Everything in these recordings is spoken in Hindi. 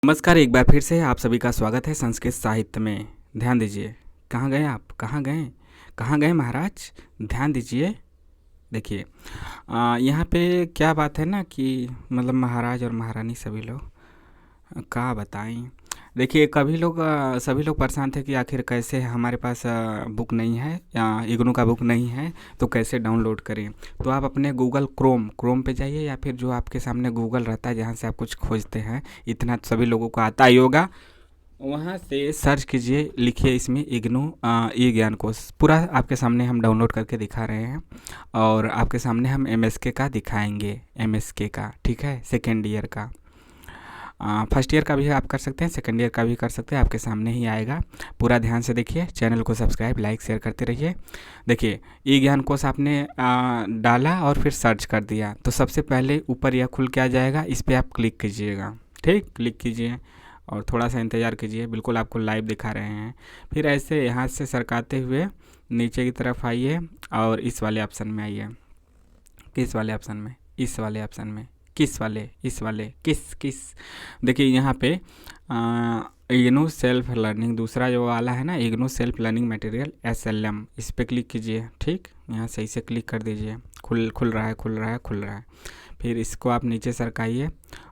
नमस्कार, एक बार फिर से आप सभी का स्वागत है संस्कृत साहित्य में। ध्यान दीजिए। कहाँ गए आप? कहाँ गए महाराज? ध्यान दीजिए। देखिए, यहाँ पे क्या बात है ना कि मतलब महाराज और महारानी सभी लोग क्या बताएं। देखिए, सभी लोग परेशान थे कि आखिर कैसे हमारे पास बुक नहीं है या इग्नू का बुक नहीं है तो कैसे डाउनलोड करें। तो आप अपने गूगल क्रोम पे जाइए या फिर जो आपके सामने गूगल रहता है जहाँ से आप कुछ खोजते हैं, इतना सभी लोगों को आता ही होगा। वहाँ से सर्च कीजिए, लिखिए इसमें इग्नू ई ज्ञान कोश। पूरा आपके सामने हम डाउनलोड करके दिखा रहे हैं और आपके सामने हम एमएसके का दिखाएंगे। एमएसके का, ठीक है, सेकेंड ईयर का। फर्स्ट ईयर का भी आप कर सकते हैं, सेकेंड ईयर का भी कर सकते हैं, आपके सामने ही आएगा। पूरा ध्यान से देखिए, चैनल को सब्सक्राइब लाइक शेयर करते रहिए। देखिए, ई ज्ञान कोश आपने डाला और फिर सर्च कर दिया तो सबसे पहले ऊपर यह खुल के आ जाएगा, इस पर आप क्लिक कीजिएगा। ठीक, क्लिक कीजिए और थोड़ा सा इंतज़ार कीजिए, बिल्कुल आपको लाइव दिखा रहे हैं। फिर ऐसे यहाँ से सरकाते हुए नीचे की तरफ आइए और इस वाले ऑप्शन में आइए। किस वाले ऑप्शन में? इस वाले ऑप्शन में। किस वाले? इस वाले। किस देखिए यहाँ पे इग्नू सेल्फ लर्निंग दूसरा जो वाला है ना, IGNOU self learning material SLM, इस पर क्लिक कीजिए। ठीक, यहाँ सही से क्लिक कर दीजिए। खुल रहा है। फिर इसको आप नीचे सरकाइए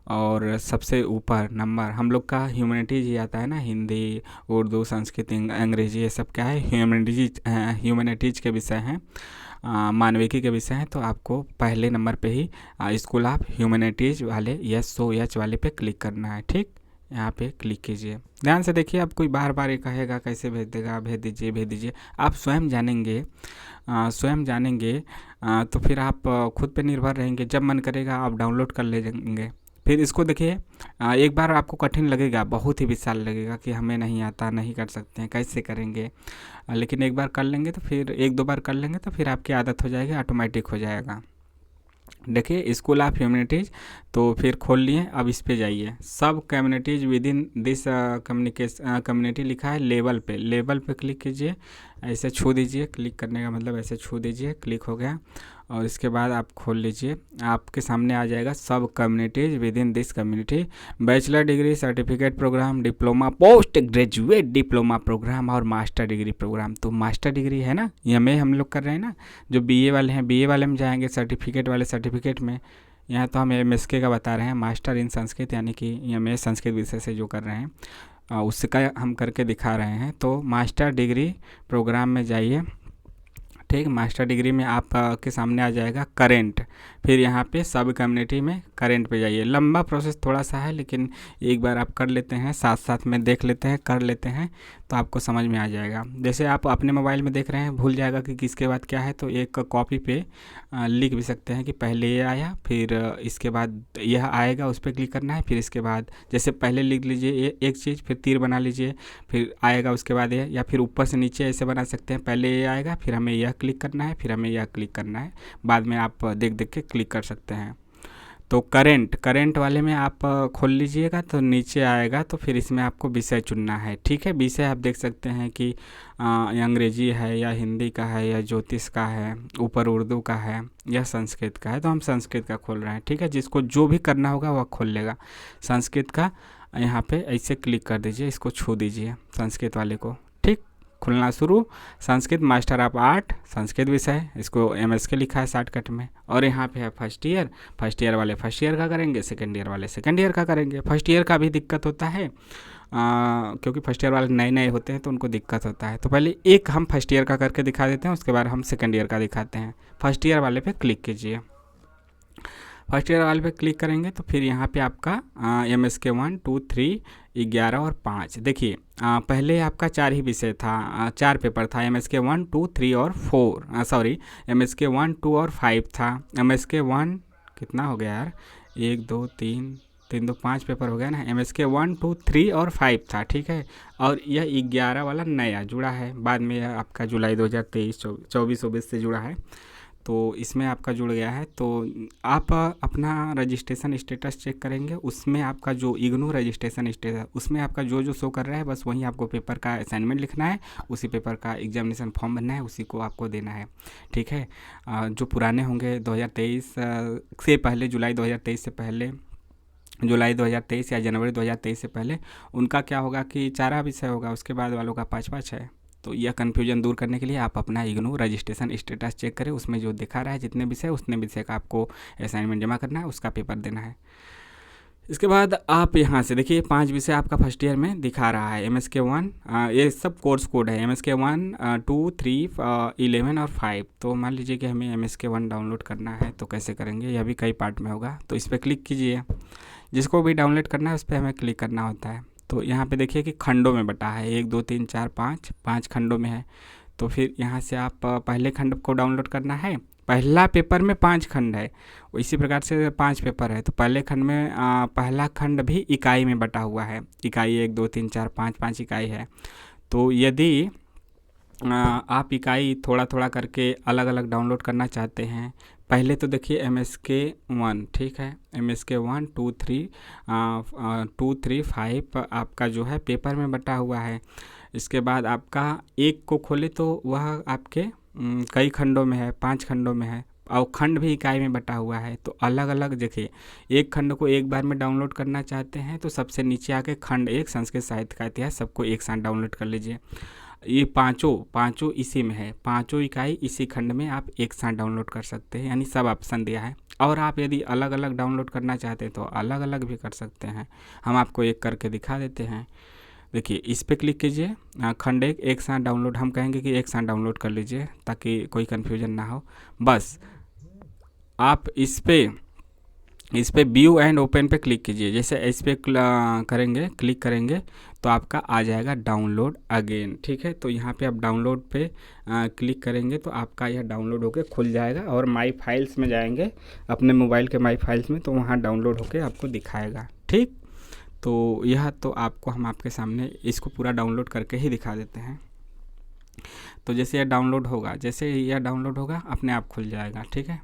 और सबसे ऊपर नंबर हम लोग का ह्यूमैनिटीज ही आता है ना, हिंदी उर्दू संस्कृत अंग्रेजी, ये सब क्या है, ह्यूमैनिटीज के विषय हैं, मानविकी के विषय हैं। तो आपको पहले नंबर पे ही स्कूल ऑफ ह्यूमैनिटीज वाले यच वाले पे क्लिक करना है। ठीक, यहाँ पे क्लिक कीजिए। ध्यान से देखिए, आप कोई बार बार ये कहेगा कैसे भेज देगा, भेज दीजिए। आप स्वयं जानेंगे, तो फिर आप खुद पे निर्भर रहेंगे। जब मन करेगा आप डाउनलोड कर ले जाएंगे। फिर इसको देखिए, एक बार आपको कठिन लगेगा, बहुत ही विशाल लगेगा कि हमें नहीं आता, नहीं कर सकते हैं, कैसे करेंगे। लेकिन एक बार कर लेंगे तो फिर एक दो बार कर लेंगे तो फिर आपकी आदत हो जाएगी, ऑटोमेटिक हो जाएगा। देखिए, स्कूल ऑफ ह्यूमैनिटीज तो फिर खोल लिए। अब इस पे जाइए, सब communities within this community लिखा है, लेवल पे क्लिक कीजिए। ऐसे छू दीजिए, क्लिक करने का मतलब ऐसे छू दीजिए, क्लिक हो गया। और इसके बाद आप खोल लीजिए, आपके सामने आ जाएगा सब communities within this community, bachelor degree certificate programme, diploma, post graduate diploma programme और मास्टर डिग्री प्रोग्राम। तो मास्टर डिग्री है ना, ये हम लोग कर रहे हैं ना। जो BA वाले हैं, BA वाले में जाएंगे, सर्टिफिकेट वाले सर्टिफिकेट में। यहाँ तो हम MSK का बता रहे हैं, मास्टर इन संस्कृत, यानी कि MA संस्कृत विषय से जो कर रहे हैं उसका हम करके दिखा रहे हैं। तो मास्टर डिग्री प्रोग्राम में जाइए। ठीक, मास्टर डिग्री में आप के सामने आ जाएगा करेंट। फिर यहाँ पे सब कम्युनिटी में करेंट पे जाइए। लंबा प्रोसेस थोड़ा सा है, लेकिन एक बार आप कर लेते हैं, साथ साथ में देख लेते हैं, कर लेते हैं तो आपको समझ में आ जाएगा। जैसे आप अपने मोबाइल में देख रहे हैं, भूल जाएगा कि किसके बाद क्या है, तो एक कॉपी पे लिख भी सकते हैं कि पहले ये आया, फिर इसके बाद यह आएगा, उस पर क्लिक करना है। फिर इसके बाद जैसे पहले लिख लीजिए एक चीज़, फिर तीर बना लीजिए, फिर आएगा उसके बाद ये, या फिर ऊपर से नीचे ऐसे बना सकते हैं। पहले ये आएगा, फिर हमें यह क्लिक करना है, फिर हमें यह क्लिक करना है। बाद में आप देख के क्लिक कर सकते हैं। तो करेंट वाले में आप खोल लीजिएगा तो नीचे आएगा, तो फिर इसमें आपको विषय चुनना है। ठीक है, विषय आप देख सकते हैं कि ये अंग्रेजी है या हिंदी का है या ज्योतिष का है, ऊपर उर्दू का है या संस्कृत का है। तो हम संस्कृत का खोल रहे हैं। ठीक है, जिसको जो भी करना होगा वह खोल लेगा। संस्कृत का यहाँ पे ऐसे क्लिक कर दीजिए, इसको छू दीजिए संस्कृत वाले को। ठीक, खुलना शुरू। Sanskrit master of art Sanskrit विषय, इसको MSK लिखा है शॉर्टकट में। और यहाँ पे है फर्स्ट ईयर वाले फर्स्ट ईयर का करेंगे, सेकेंड ईयर वाले सेकेंड ईयर का करेंगे। फर्स्ट ईयर का भी दिक्कत होता है क्योंकि फर्स्ट ईयर वाले नए होते हैं तो उनको दिक्कत होता है। तो पहले एक हम फर्स्ट ईयर का करके दिखा देते हैं, उसके बाद हम सेकेंड ईयर का दिखाते हैं। फर्स्ट ईयर वाले पे क्लिक कीजिए। फर्स्ट ईयर वाले पे क्लिक करेंगे तो फिर यहाँ पे आपका MSK 1 2 3 11 और 5। देखिए, पहले आपका 4 ही विषय था, 4 पेपर था। MSK 1 2 3 और 4, सॉरी MSK 1 2 और 5 था। MSK 1 कितना हो गया यार, 1 2 3 3 2 5 पेपर हो गया ना। MSK 1 2 3 और 5 था। ठीक है, और यह 11 वाला नया जुड़ा है, बाद में यह आपका जुलाई 2023 24 से जुड़ा है। तो इसमें आपका जुड़ गया है। तो आप अपना रजिस्ट्रेशन स्टेटस चेक करेंगे, उसमें आपका जो इग्नू रजिस्ट्रेशन स्टेटस, उसमें आपका जो जो शो कर रहा है बस वहीं आपको पेपर का असाइनमेंट लिखना है, उसी पेपर का एग्जामिनेशन फॉर्म भरना है, उसी को आपको देना है। ठीक है, जो पुराने होंगे 2023 से पहले, जुलाई 2023 से पहले जुलाई 2023 या जनवरी 2023 से पहले, उनका क्या होगा कि 4 विषय होगा, उसके बाद वालों का 5-5 है। तो यह कन्फ्यूजन दूर करने के लिए आप अपना इग्नू रजिस्ट्रेशन स्टेटस चेक करें, उसमें जो दिखा रहा है जितने विषय, उतने विषय का आपको असाइनमेंट जमा करना है, उसका पेपर देना है। इसके बाद आप यहाँ से देखिए 5 विषय आपका फर्स्ट ईयर में दिखा रहा है। MSK 1, ये सब कोर्स कोड है। MSK 1, 2, 3, 11 और 5। तो मान लीजिए कि हमें MSK 1 डाउनलोड करना है, तो कैसे करेंगे, यह भी कई पार्ट में होगा। तो इस पर क्लिक कीजिए, जिसको भी डाउनलोड करना है उस पर हमें क्लिक करना होता है। तो यहाँ पे देखिए कि खंडों में बटा है, 1, 2, 3, 4, 5 खंडों में है। तो फिर यहाँ से आप पहले खंड को डाउनलोड करना है। पहला पेपर में 5 खंड है, इसी प्रकार से 5 पेपर है। तो पहले खंड में पहला खंड भी इकाई में बटा हुआ है। इकाई 1, 2, 3, 4, 5 इकाई है। तो यदि आप इकाई थोड़ा थोड़ा करके अलग अलग डाउनलोड करना चाहते हैं, पहले तो देखिए MSK 1, ठीक है, MSK 1, 2, 3, 2, 3, 5 आपका जो है पेपर में बटा हुआ है। इसके बाद आपका एक को खोले तो वह आपके कई खंडों में है, 5 खंडों में है, और खंड भी इकाई में बटा हुआ है। तो अलग अलग देखिए, एक खंड को एक बार में डाउनलोड करना चाहते हैं तो सबसे नीचे आके खंड 1 संस्कृत साहित्य का इतिहास सबको एक साथ डाउनलोड कर लीजिए। ये पाँचों इसी में है, 5 इकाई इसी खंड में आप एक साथ डाउनलोड कर सकते हैं, यानी सब ऑप्शन दिया है। और आप यदि अलग अलग डाउनलोड करना चाहते हैं तो अलग अलग भी कर सकते हैं। हम आपको एक करके दिखा देते हैं। देखिए इस पर क्लिक कीजिए, खंड एक साथ डाउनलोड, हम कहेंगे कि एक साथ डाउनलोड कर लीजिए ताकि कोई कन्फ्यूजन ना हो। बस आप इस पे व्यू एंड ओपन पे क्लिक कीजिए। जैसे इस पे क्लिक करेंगे तो आपका आ जाएगा डाउनलोड अगेन, ठीक है। तो यहाँ पे आप डाउनलोड पे क्लिक करेंगे तो आपका यह डाउनलोड होकर खुल जाएगा, और माई फाइल्स में जाएंगे अपने मोबाइल के माई फाइल्स में, तो वहाँ डाउनलोड होकर आपको दिखाएगा, ठीक। तो यह तो आपको हम आपके सामने इसको पूरा डाउनलोड करके ही दिखा देते हैं। तो जैसे यह डाउनलोड होगा, अपने आप खुल जाएगा, ठीक है,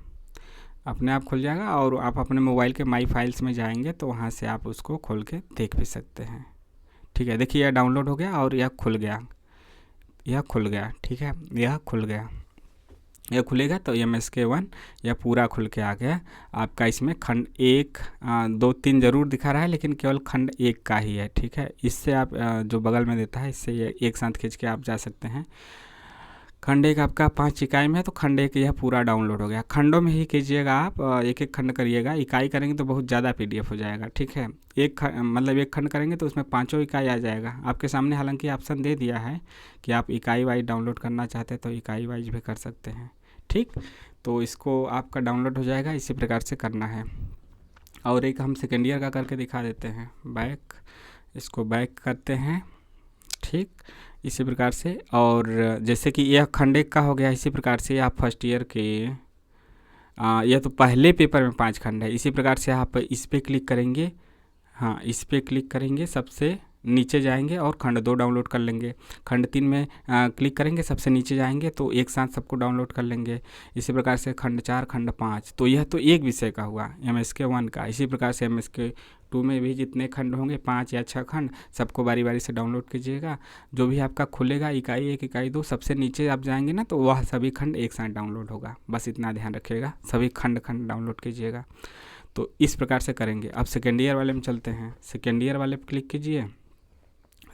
अपने आप खुल जाएगा। और आप अपने मोबाइल के माई फाइल्स में जाएंगे तो वहाँ से आप उसको खोल के देख भी सकते हैं, ठीक है। देखिए यह डाउनलोड हो गया और यह खुल गया, ठीक है, यह खुल गया। यह खुलेगा तो MSK 1 यह पूरा खुल के आ गया आपका। इसमें खंड 1, 2, 3 जरूर दिखा रहा है, लेकिन केवल खंड 1 का ही है, ठीक है। इससे आप जो बगल में देता है, इससे ये एक साथ खींच के आप जा सकते हैं। खंड 1 आपका 5 इकाई में है, तो खंड 1 यह पूरा डाउनलोड हो गया। खंडों में ही कीजिएगा आप, एक एक खंड करिएगा। इकाई करेंगे तो बहुत ज़्यादा PDF हो जाएगा, ठीक है। एक खंड करेंगे तो उसमें 5 इकाई आ जाएगा। आपके सामने हालांकि ऑप्शन दे दिया है कि आप इकाई वाइज डाउनलोड करना चाहते हैं तो इकाई वाइज भी कर सकते हैं, ठीक। तो इसको आपका डाउनलोड हो जाएगा, इसी प्रकार से करना है। और एक हम सेकेंड ईयर का करके दिखा देते हैं। इसको बैक करते हैं, ठीक, इसी प्रकार से। और जैसे कि यह खंड 1 का हो गया, इसी प्रकार से आप फर्स्ट ईयर के यह तो पहले पेपर में 5 खंड है, इसी प्रकार से आप इस पर क्लिक करेंगे। हाँ, इस पर क्लिक करेंगे, सबसे नीचे जाएंगे और खंड 2 डाउनलोड कर लेंगे। खंड 3 में क्लिक करेंगे, सबसे नीचे जाएंगे तो एक साथ सबको डाउनलोड कर लेंगे। इसी प्रकार से खंड 4, खंड 5। तो यह तो एक विषय का हुआ MSK 1 का। इसी प्रकार से MSK 2 में भी जितने खंड होंगे, 5 या 6 खंड, सबको बारी बारी से डाउनलोड कीजिएगा। जो भी आपका खुलेगा, इकाई 1, इकाई 2, सबसे नीचे आप जाएंगे ना तो वह सभी खंड एक साथ डाउनलोड होगा। बस इतना ध्यान रखिएगा, सभी खंड डाउनलोड कीजिएगा। तो इस प्रकार से करेंगे। अब सेकेंड ईयर वाले में चलते हैं। सेकेंड ईयर वाले पर क्लिक कीजिए।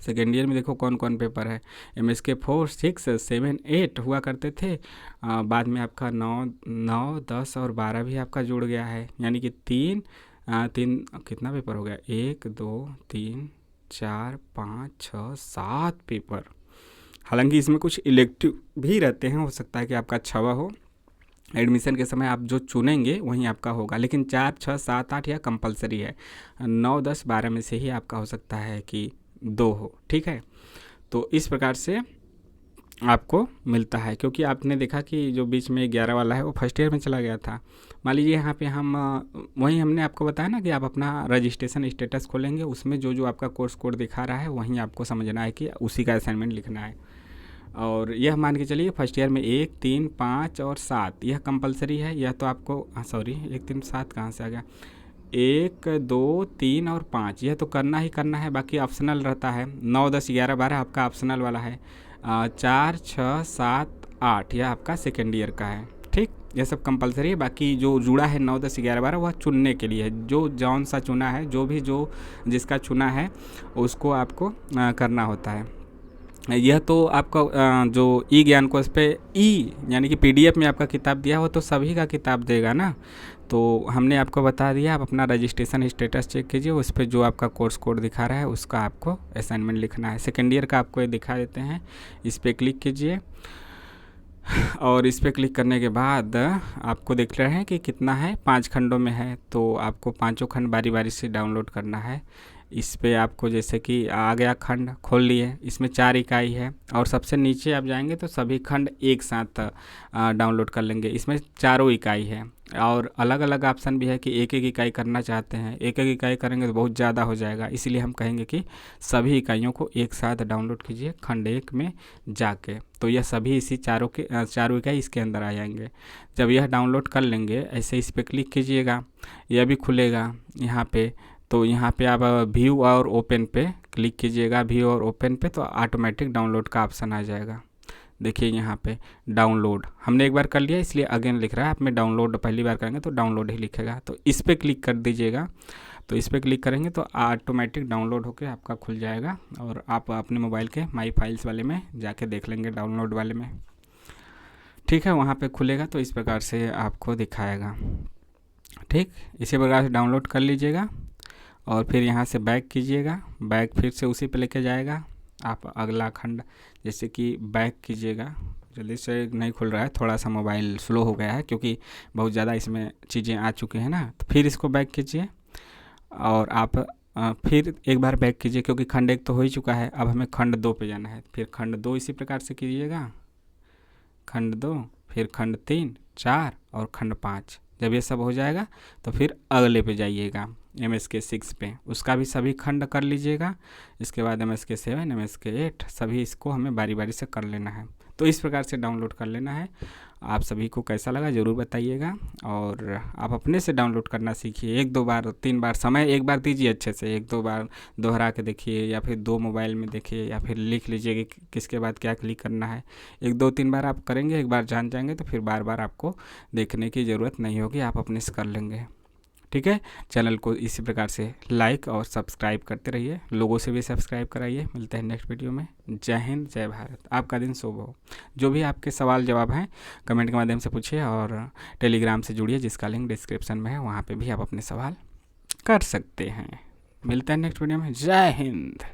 सेकेंड ईयर में देखो कौन कौन पेपर है। MSK 4, 6, 7, 8 हुआ करते थे, बाद में आपका 9, 10 और 12 भी आपका जुड़ गया है, यानी कि तीन कितना पेपर हो गया, 1, 2, 3, 4, 5, 6, 7 पेपर। हालांकि इसमें कुछ इलेक्टिव भी रहते हैं, हो सकता है कि आपका 6वां हो। एडमिशन के समय आप जो चुनेंगे वहीं आपका होगा, लेकिन 4, 6, 7, 8 यह कंपलसरी है। 9, 10, 12 में से ही आपका हो सकता है कि 2 हो, ठीक है। तो इस प्रकार से आपको मिलता है, क्योंकि आपने देखा कि जो बीच में 11 वाला है वो फर्स्ट ईयर में चला गया था। मान लीजिए यहाँ पे हम वहीं हमने आपको बताया ना कि आप अपना रजिस्ट्रेशन स्टेटस खोलेंगे, उसमें जो जो आपका कोर्स कोड दिखा रहा है वहीं आपको समझना है कि उसी का असाइनमेंट लिखना है। और यह मान के चलिए फर्स्ट ईयर में 1, 3, 5 और 7 यह कंपलसरी है। यह तो आपको 1, 3, 7 कहाँ से आ गया, 1, 2, 3 और 5 यह तो करना ही करना है, बाकी ऑप्शनल रहता है। 9, 10, 11, 12 आपका ऑप्शनल वाला है। 4, 6, 7, 8 यह आपका सेकेंड ईयर का है, ठीक। ये सब कंपलसरी है। बाकी जो जुड़ा है 9, 10, 11, 12 वह चुनने के लिए है। जो जौन सा चुना है, जो जिसका चुना है उसको आपको करना होता है। यह तो आपका जो ई ज्ञान कोश पे ई यानी कि PDF में आपका किताब दिया हो तो सभी का किताब देगा ना। तो हमने आपको बता दिया, आप अपना रजिस्ट्रेशन स्टेटस चेक कीजिए, उस पर जो आपका कोर्स कोड दिखा रहा है उसका आपको असाइनमेंट लिखना है। सेकेंड ईयर का आपको ये दिखा देते हैं, इस पर क्लिक कीजिए और इस पर क्लिक करने के बाद आपको देख रहे हैं कि कितना है, 5 खंडों में है। तो आपको 5 खंड बारी बारी से डाउनलोड करना है। इस पे आपको जैसे कि आ गया खंड, खोल लिए, इसमें 4 इकाई है और सबसे नीचे आप जाएंगे तो सभी खंड एक साथ डाउनलोड कर लेंगे। इसमें चारों इकाई है और अलग अलग ऑप्शन भी है कि एक एक इकाई करना चाहते हैं। एक एक इकाई करेंगे तो बहुत ज़्यादा हो जाएगा, इसलिए हम कहेंगे कि सभी इकाइयों को एक साथ डाउनलोड कीजिए खंड 1 में जाके। तो यह सभी इसी चारों इकाई इसके अंदर आ जाएंगे। जब यह डाउनलोड कर लेंगे ऐसे इस पर क्लिक कीजिएगा, यह भी खुलेगा यहाँ पे। तो यहाँ पे आप व्यू और ओपन पे क्लिक कीजिएगा, व्यू और ओपन पे, तो ऑटोमेटिक डाउनलोड का ऑप्शन आ जाएगा। देखिए यहाँ पे डाउनलोड हमने एक बार कर लिया इसलिए अगेन लिख रहा है। आप में डाउनलोड पहली बार करेंगे तो डाउनलोड ही लिखेगा, तो इस पर क्लिक कर दीजिएगा। तो इस पर क्लिक करेंगे तो ऑटोमेटिक डाउनलोड होकर आपका खुल जाएगा और आप अपने मोबाइल के माई फाइल्स वाले में जाके देख लेंगे, डाउनलोड वाले में। ठीक है, वहाँ पे खुलेगा तो इस प्रकार से आपको दिखाएगा। ठीक, इसी प्रकार से डाउनलोड कर लीजिएगा और फिर यहाँ से बैक कीजिएगा। बैक फिर से उसी पे लेके जाएगा। आप अगला खंड जैसे कि बैक कीजिएगा, जल्दी से नहीं खुल रहा है, थोड़ा सा मोबाइल स्लो हो गया है क्योंकि बहुत ज़्यादा इसमें चीज़ें आ चुकी हैं ना। तो फिर इसको बैक कीजिए और आप फिर एक बार बैक कीजिए क्योंकि खंड 1 तो हो ही चुका है। अब हमें खंड 2 पे जाना है। फिर खंड 2 इसी प्रकार से कीजिएगा, खंड 2, फिर खंड 3, 4 और खंड 5। जब ये सब हो जाएगा तो फिर अगले पे जाइएगा, MSK 6 पे, उसका भी सभी खंड कर लीजिएगा। इसके बाद MSK 7, MSK 8 सभी इसको हमें बारी बारी से कर लेना है। तो इस प्रकार से डाउनलोड कर लेना है। आप सभी को कैसा लगा ज़रूर बताइएगा और आप अपने से डाउनलोड करना सीखिए। 1-2 बार 3 बार समय एक बार दीजिए अच्छे से, 1-2 बार दोहरा के देखिए या फिर 2 मोबाइल में देखिए या फिर लिख लीजिए कि किसके बाद क्या क्लिक करना है। 1-2-3 बार आप करेंगे, एक बार जान जाएंगे तो फिर बार बार आपको देखने की ज़रूरत नहीं होगी, आप अपने से कर लेंगे। ठीक है, चैनल को इसी प्रकार से लाइक और सब्सक्राइब करते रहिए, लोगों से भी सब्सक्राइब कराइए। मिलते हैं नेक्स्ट वीडियो में। जय हिंद, जय भारत, आपका दिन शुभ हो। जो भी आपके सवाल जवाब हैं कमेंट के माध्यम से पूछिए और टेलीग्राम से जुड़िए जिसका लिंक डिस्क्रिप्शन में है, वहाँ पे भी आप अपने सवाल कर सकते हैं। मिलते हैं नेक्स्ट वीडियो में। जय हिंद।